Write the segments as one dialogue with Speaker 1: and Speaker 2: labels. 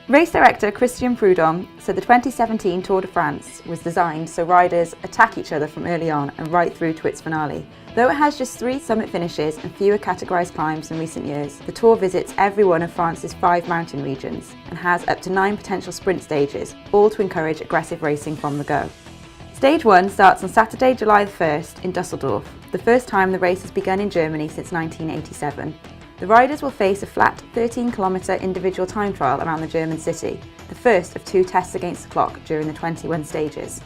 Speaker 1: Race director Christian Prudhomme said the 2017 Tour de France was designed so riders attack each other from early on and right through to its finale. Though it has just 3 summit finishes and fewer categorised climbs in recent years, the Tour visits every one of France's 5 mountain regions and has up to 9 potential sprint stages, all to encourage aggressive racing from the go. Stage 1 starts on Saturday, July 1st in Dusseldorf, the first time the race has begun in Germany since 1987. The riders will face a flat 13-kilometre individual time trial around the German city, the first of 2 tests against the clock during the 21 stages.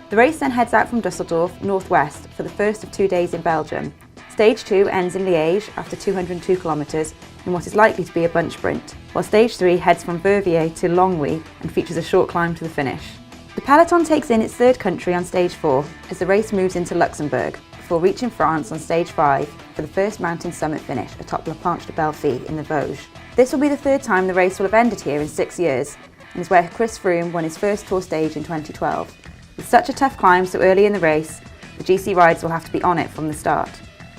Speaker 1: The race then heads out from Dusseldorf northwest for the first of 2 days in Belgium. Stage 2 ends in Liège after 202 kilometres in what is likely to be a bunch sprint, while Stage 3 heads from Verviers to Longwy and features a short climb to the finish. The peloton takes in its 3rd country on Stage 4 as the race moves into Luxembourg, before reaching France on Stage 5 for the first mountain summit finish atop La Planche de Belleville in the Vosges. This will be the 3rd time the race will have ended here in 6 years, and is where Chris Froome won his first Tour stage in 2012. With such a tough climb so early in the race, the GC riders will have to be on it from the start.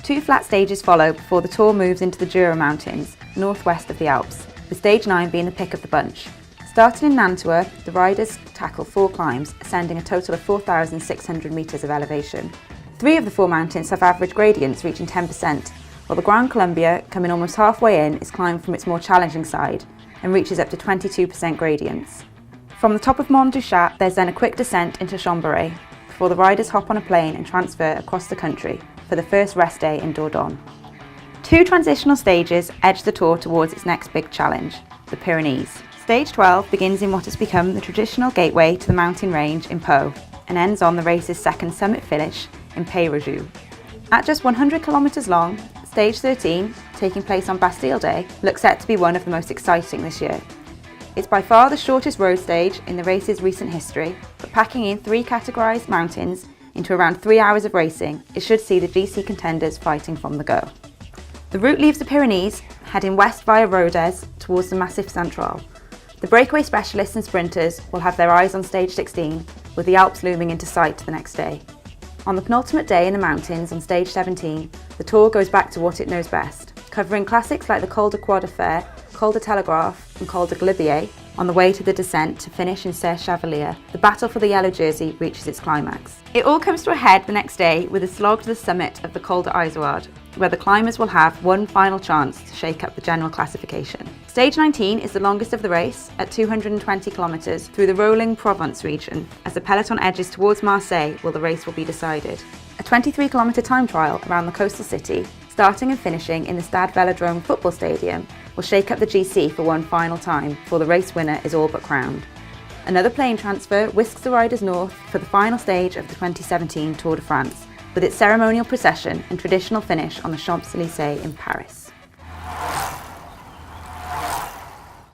Speaker 1: 2 flat stages follow before the Tour moves into the Jura Mountains, northwest of the Alps, with Stage 9 being the pick of the bunch. Starting in Nantua, the riders tackle 4 climbs, ascending a total of 4,600 metres of elevation. 3 of the 4 mountains have average gradients reaching 10%, while the Grand Columbia, coming almost halfway in, is climbed from its more challenging side and reaches up to 22% gradients. From the top of Mont du Chat, there's then a quick descent into Chambéry, before the riders hop on a plane and transfer across the country for the first rest day in Dordogne. 2 transitional stages edge the Tour towards its next big challenge, the Pyrenees. Stage 12 begins in what has become the traditional gateway to the mountain range in Pau and ends on the race's 2nd summit finish in Pays-Rouge. At just 100 kilometres long, Stage 13, taking place on Bastille Day, looks set to be one of the most exciting this year. It's by far the shortest road stage in the race's recent history, but packing in 3 categorised mountains into around 3 hours of racing, it should see the GC contenders fighting from the go. The route leaves the Pyrenees, heading west via Rodez towards the Massif Central. The breakaway specialists and sprinters will have their eyes on Stage 16, with the Alps looming into sight the next day. On the penultimate day in the mountains on Stage 17, the Tour goes back to what it knows best, covering classics like the Col de Croix de Fer, Col de Telegraph and Col de Galibier. On the way to the descent to finish in Serre Chevalier, the battle for the yellow jersey reaches its climax. It all comes to a head the next day with a slog to the summit of the Col de Izoard, where the climbers will have one final chance to shake up the general classification. Stage 19 is the longest of the race, at 220 kilometres through the rolling Provence region. As the peloton edges towards Marseille, where the race will be decided. A 23-kilometre time trial around the coastal city, starting and finishing in the Stade Velodrome football stadium, will shake up the GC for one final time before the race winner is all but crowned. Another plane transfer whisks the riders north for the final stage of the 2017 Tour de France, with its ceremonial procession and traditional finish on the Champs-Élysées in Paris.